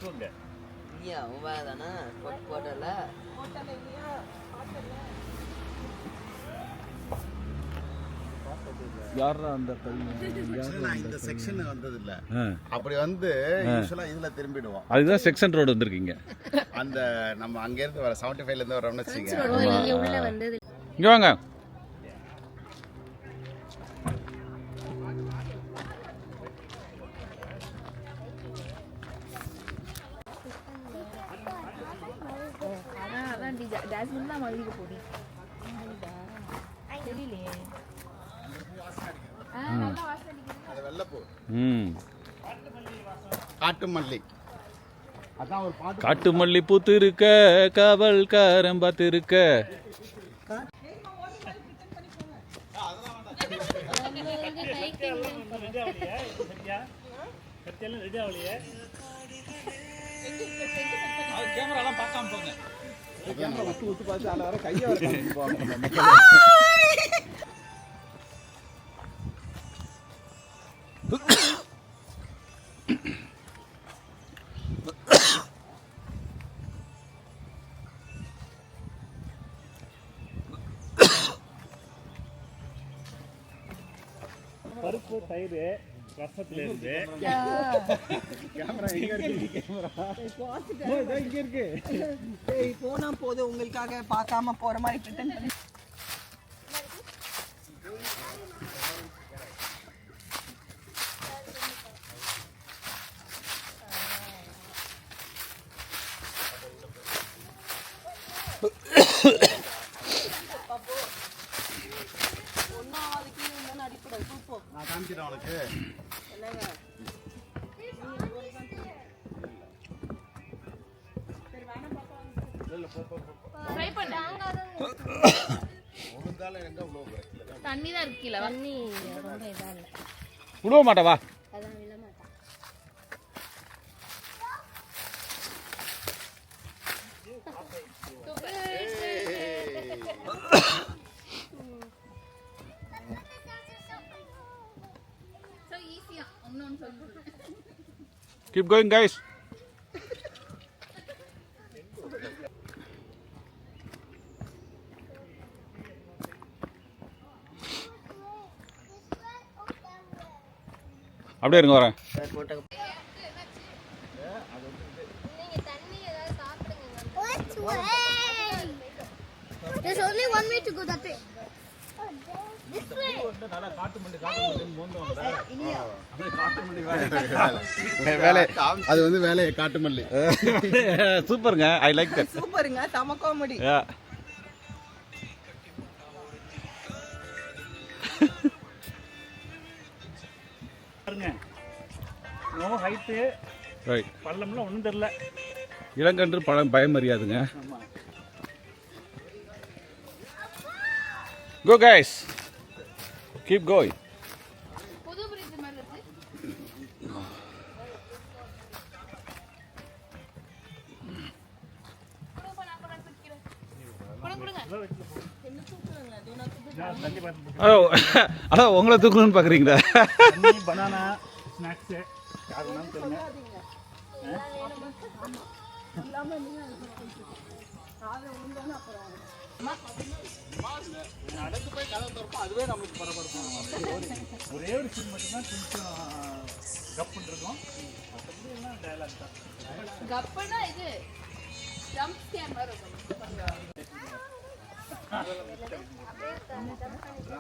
இல்லையா உபாய் தானே போட்டல யாரா அந்த பையன் இந்த செக்ஷன் வந்தது இல்ல அப்படி வந்து யூசுவலா இதுல திரும்பிடுவோம். அதுதான் செக்ஷன் ரோடு வந்திருக்கீங்க. அந்த நம்ம அங்க இருந்து வர 75ல இருந்து வரோம்னு வச்சுங்க. இங்க வாங்க. காட்டுமல்லி காட்டு மல்லி பூத்து இருக்க காவல்காரன் பார்த்து இருக்க. கேமராலாம் பார்க்காம போங்க. கேமரா விட்டு பார்த்து அதில் வர கையை வர போங்க. பருப்பு தயிர் ரசத்துல இருந்து கேமரா எங்க இருக்கு? கேமரா இங்க இருக்கு. போனா போது உங்களுக்காக பார்க்காம போற மாதிரி பிரிட்டன் பண்ணி நான் காமிக்கிறேன் உனக்கு. தண்ணி தான் இருக்குல்ல தண்ணி ரொம்ப இதா இல்ல விடுவ மாட்டவா அதான் விழ மாட்டா. சோ ஈஸியா ஒண்ணு சொல்றேன். Keep going guys. அப்படியே இருங்க வரேன். நீங்க தண்ணி ஏதாவது சாப்பிடுங்க. There's only one way to go that way. This way. வேலை அது வந்து வேலையை காட்டுமல்லி. சூப்பருங்க. I like that. சூப்பருங்க. தம காமெடி. பாருங்க. No height. ரைட். பள்ளம்ல ஒண்ணும் தெரியல. இளங்கன்று பழம் பயம் அறியாதுங்க. Go guys. Keep going. புது பிரிட்ஜ் மாதிரி இருக்கு. அதான் உங்களை தூக்கணும்னு பாக்குறீங்களா? பனானா ஸ்நாக்ஸ் யாருனாலும் தெரியுங்க. நடந்து போய் கதை திறப்போம். அதுவே நம்மளுக்கு பரபரப்பு. ஒரே ஒரு சீன் மட்டும்தான் கொஞ்சம் கப்புன்னு இருக்கும். மற்றபடி எல்லாம் டயலாக் தான். கப்பனா இது ஜம்ப் ஸ்கேர் மாதிரி இருக்கும்.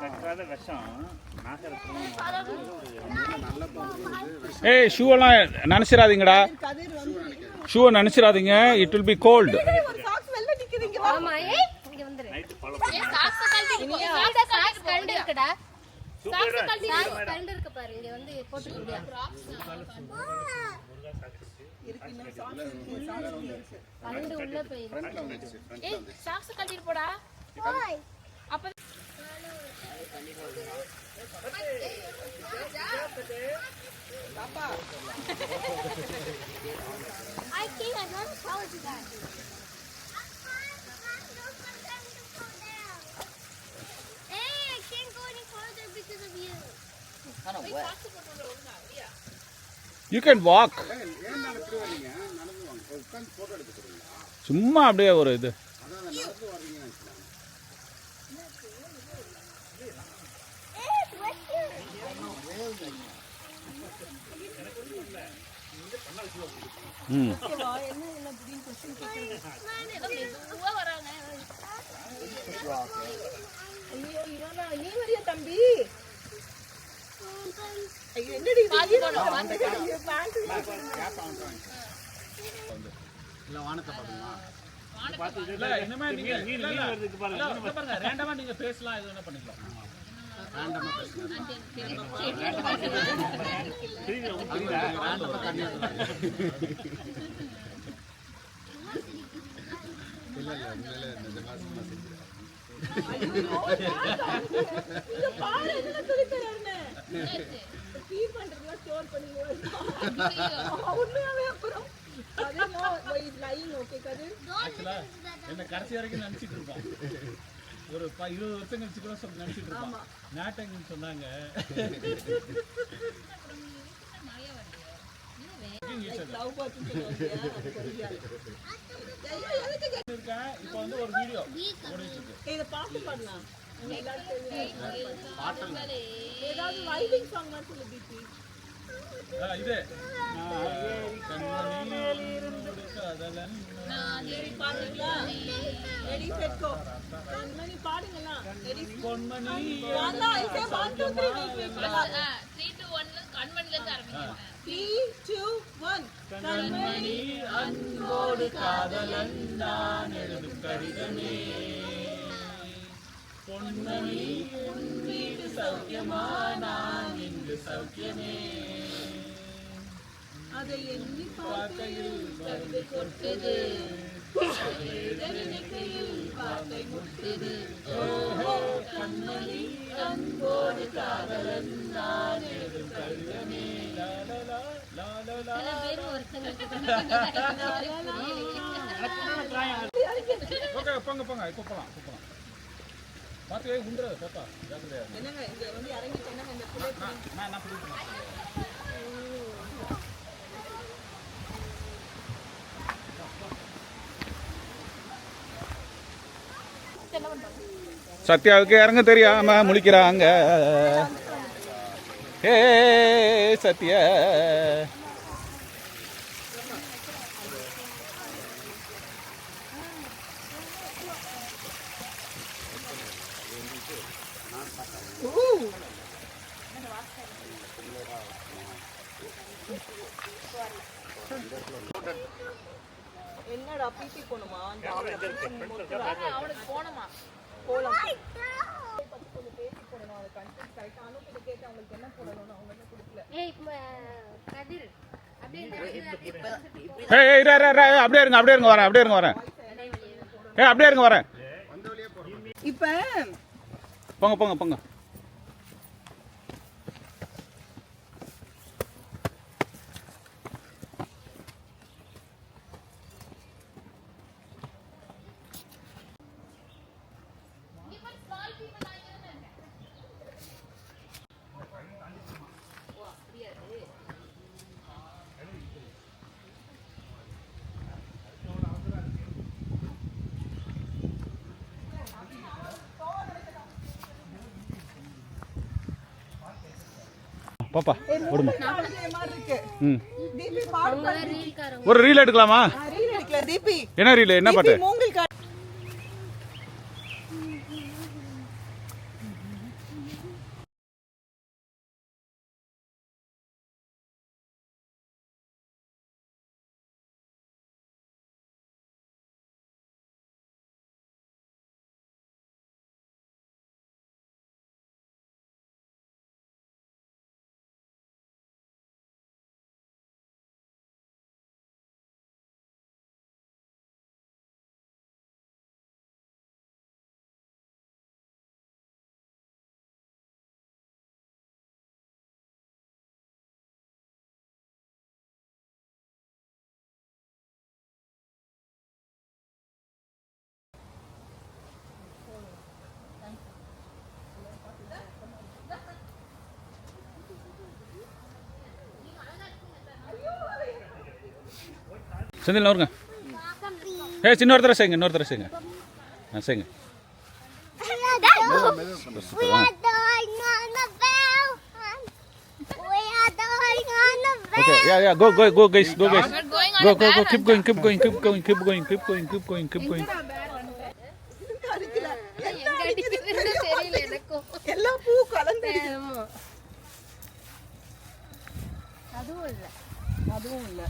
கக்காத விஷம் நாகரத்னம். ஏய் ஷூவெல்லாம் நினைச்சிடாதீங்கடா. ஷூவை நினைச்சிடாதீங்க. It will be cold. ஒரு சாக்ஸ் வெல்ல நிக்குதுங்க. ஆமா ஏய் இங்க வந்துரு. ஏய் சாக்ஸ் கழட்டி போ. சாக்ஸ் கழண்டு இருக்குடா. சாக்ஸ் கழட்டி கழண்டு இருக்கு பாரு. இங்க வந்து போட்டு குடியா. இருக்கு இன்னும் சாக்ஸ் இருக்கு. கழண்டு உள்ள போய். ஏய் சாக்ஸ் கழட்டி போடா. ஓய் அப்ப பாப்பா I can't. I don't follow you guys. Hey, I can't go any farther because of you. ஆனா You can walk. ஏன் நடந்து வரீங்க? சும்மா அப்படியே ஒரு இது. ம் ஐயோ இவனா நீ வரியா தம்பி? ஐயோ என்னடி இது? ஐயோ, pant இல்ல வானத்தை பாருமா. இல்ல இனிமே நீங்க பாருங்க ரேண்டமா நீங்க பேசலாம், இது என்ன பண்ணிக்கலாம். ரேண்டமா பேசுங்க. இல்ல உண்மையிலே நிஜமா சும்மா செஞ்சுறேன். இங்க பாரு என்ன சொல்லி தரானே. ஃபீல் பண்றதுல ஸ்டோர் பண்ணி உண்மையாவே அப்புறம் அதே நோ இஸ் லைங் ஓகே கதிர். ஆக்சுவலா என்ன கடைசி வரைக்கும் நினைச்சிட்டு இருப்பான். ஒரு 20 வருஷம் கழிச்சு கூட நினைச்சிட்டு இருப்பான். நாட்டங்கன்னு சொன்னாங்க. லவ் பார்த்து சொல்லுவாங்க. இப்போ வந்து ஒரு வீடியோ ஓடிட்டு இருக்கு. இத பாட்டு பாடலாம். ஏதாவது வைபிங் சாங் மாதிரி சொல்லு தீபி. இது பாடுங்களா? Ready set go. கண்மணி பாடுங்களா? ரெடி பொன்மணி வாங்க ஐசே 1 2 3 வெயிட் 3 to 1 கண்மணில இருந்து ஆரம்பிங்க. 3 2 1 கண்மணி அன்போடு காதலன் நான் எழுதும் கடிதமே. பொன்மணி உன் வீடு சௌக்கியமா, நான் இங்கு சௌக்கியமே. அதை எண்ணி பார்க்கையில் கவிதை கொட்டது, நினைக்கையில் வார்த்தை முட்டது. கண்மணி அன்போடு காதலன் நான் எழுதும் கடிதமே. லாலலா லாலலா. ஓகே போங்க போங்க இப்போ போலாம் பார்த்து குண்டுற பாப்பா ஜாக்கிரதையா. என்னங்க இங்க வந்து இறங்கிட்டு என்னங்க இந்த புள்ளை நான் என்ன பண்ணிட்டு சத்யாவுக்கு இறங்க தெரியாம முழிக்கிறாங்க. ஹே சத்யா என்னடா பிபி போணுமா? அவனுக்கு போணுமா? போலாம். கொஞ்சம் பேசி போடணும். அது கண்டென்ட் கரெக்டா அனுப்பிட்டு கேட்டு அவங்களுக்கு என்ன போடணும்னு அவங்க என்ன கொடுக்கல. ஏய் கதிர் அப்படியே அப்படியே இருங்க வரேன். அப்படியே இருங்க வரேன். இப்ப போங்க பாப்பா விடுமா. ம் தீபி பாடு. ஒரு ரீல் எடுக்கலாமா? ரீல் எடுக்கல தீபி. என்ன ரீல் என்ன பாட்டு? மூங்கில் செந்தில் நவருங்க. சின்ன ஒரு தடவை செய்யுங்க, இன்னொரு தடவை செய்யுங்க. செய்யுங்க. Okay, yeah, go guys, go guys. Go, keep going. எங்க அடிக்குதுன்னு தெரியல எனக்கும். எல்லா பூ கலந்து ஆமா. அதுவும் இல்ல. அதுவும் இல்ல